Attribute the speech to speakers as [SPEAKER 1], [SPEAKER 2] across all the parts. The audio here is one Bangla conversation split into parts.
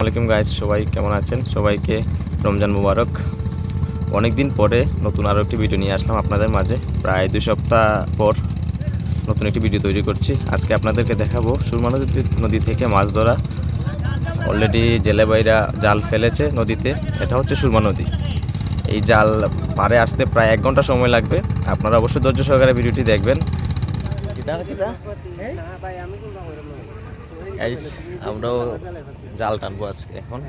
[SPEAKER 1] আসসালামু আলাইকুম গাইস, সবাই কেমন আছেন? সবাইকে রমজান মুবারক। অনেক দিন পরে নতুন আরও একটি ভিডিও নিয়ে আসলাম আপনাদের মাঝে। প্রায় 2 সপ্তাহ পর নতুন একটি ভিডিও তৈরি করছি। আজকে আপনাদেরকে দেখাবো সুরমা নদী থেকে মাছ ধরা। অলরেডি জেলে ভাইরা জাল ফেলেছে নদীতে। এটা হচ্ছে সুরমা নদী। এই জাল পাড়ে আসতে প্রায় 1 ঘন্টা সময় লাগবে। আপনারা অবশ্যই ধৈর্য সহকারে ভিডিওটি দেখবেন। আমরাও জাল টানবো আজকে। এখন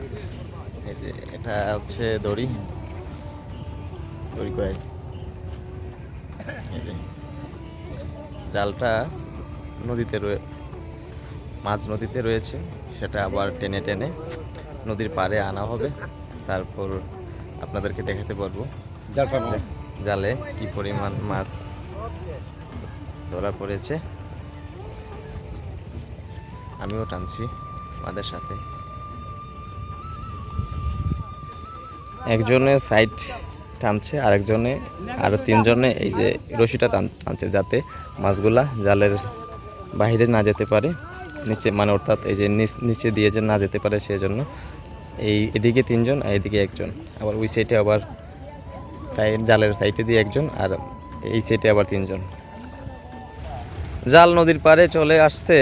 [SPEAKER 1] এই যে এটা হচ্ছে দড়ি করে জালটা নদীতে মাছ নদীতে রয়েছে, সেটা আবার টেনে টেনে নদীর পাড়ে আনা হবে। তারপর আপনাদেরকে দেখাতে পারবো জালে কি পরিমাণ মাছ ধরা পড়েছে। আমিও টানছি আমাদের সাথে। একজনে সাইড টানছে, আরেকজনে আরো 3 জনে এই যে রশিটা টানছে, যাতে মাছগুলা জালের বাইরে না যেতে পারে, নিচে মানে অর্থাৎ এই যে নিচে দিয়ে যে না যেতে পারে সেজন্য। এদিকে 3 জন আর এদিকে 1 জন, আবার ওই সাইডে আবার জালের সাইডে দিয়ে 1 জন, আর এই সাইডে আবার 3 জন। জাল নদীর পাড়ে চলে আসছে।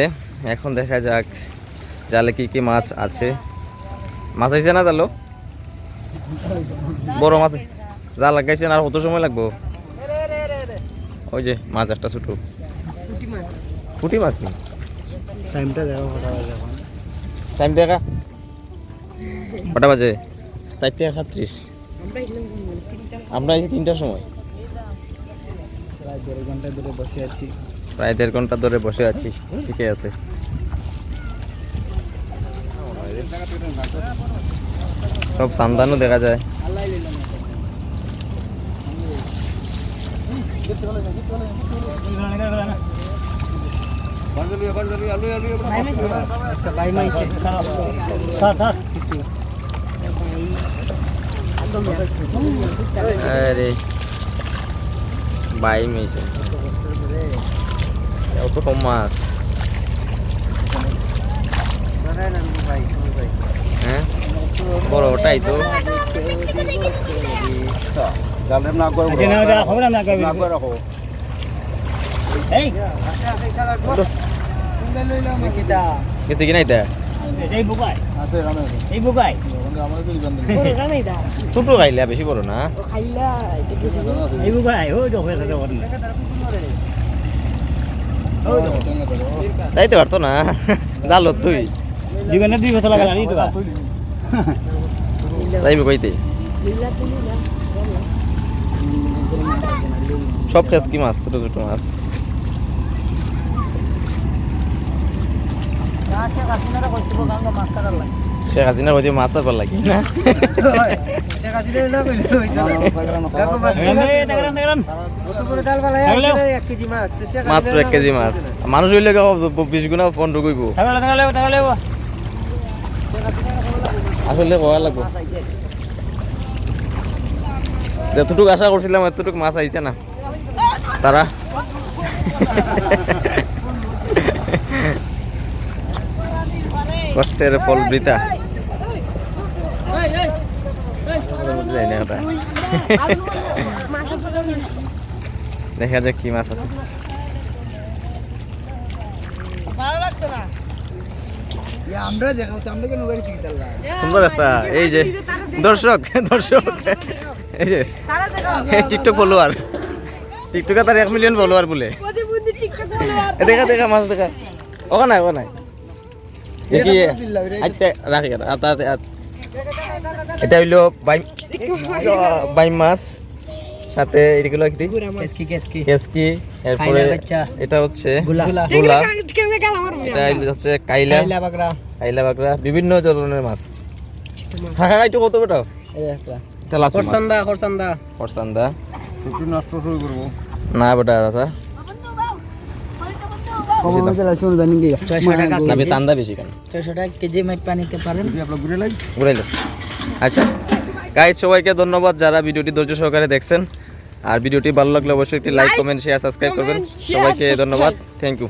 [SPEAKER 1] এখন দেখা যাক জালে কি কি মাছ আছে। মাছ আইছে না জালো? বড় মাছ জাল লাগাইছেন, আর কত সময় লাগবো? ওই যে মাছ একটা ছোট পুঁটি মাছ নি। টাইম দেখা কটা বাজে? 4:37। আমরা এই 3টার সময় প্রায় 1.5 ঘন্টা ধরে বসে আছি। ঠিকই আছে। সব সান্দানও দেখা যায়। আরে বাই মেয়েছে অত কম মাছ। হ্যাঁ বড় ওটাই তো। গেছে কি নাই ছোট খাইলে বেশি বড় না। যাইতে পারতো না জালত তুই যাইবে কইতে। সব খেসকি মাছ, ছোট ছোট মাছ। শেখ হাসিনার হইতে মাছ আর লাগে না। মাত্র 1 কেজি মাছ। মানুষ হইলে 20 গুণা 15 কইব। আসলে ভয় লাগবো। যতটুকু আশা করছিলাম এতটুকু মাছ আইছে না। তারা কষ্টের ফল বৃথা। দেখা যাক কি মাছ আছে। এই যে দর্শক এই যে টিকটক ফলোয়ার, টিকটকে তার 1 মিলিয়ন ফলোয়ার বলে। দেখা দেখা মাছ দেখা ওখানে নাই রাখি। এটা হইলো বাই মাছ, সাথে এগুলো কেসকি, এরপরে এটা হচ্ছে গুলা, এটা হচ্ছে কাইলা বাগরা, বিভিন্ন ধরনের মাছ। হ্যাঁ একটু কত বেটা খরসান্দা না বেটা দাদা চান্দা বেশি কেন? 600 টাকা কেজি মাছ পানিতে পারেন। আচ্ছা গাইস, সবাইকে ধন্যবাদ যারা ভিডিওটি ধৈর্য সহকারে দেখছেন। আর ভিডিওটি ভালো লাগলে অবশ্যই একটি লাইক, কমেন্ট, শেয়ার, সাবস্ক্রাইব করবেন। সবাইকে ধন্যবাদ, থ্যাংক ইউ।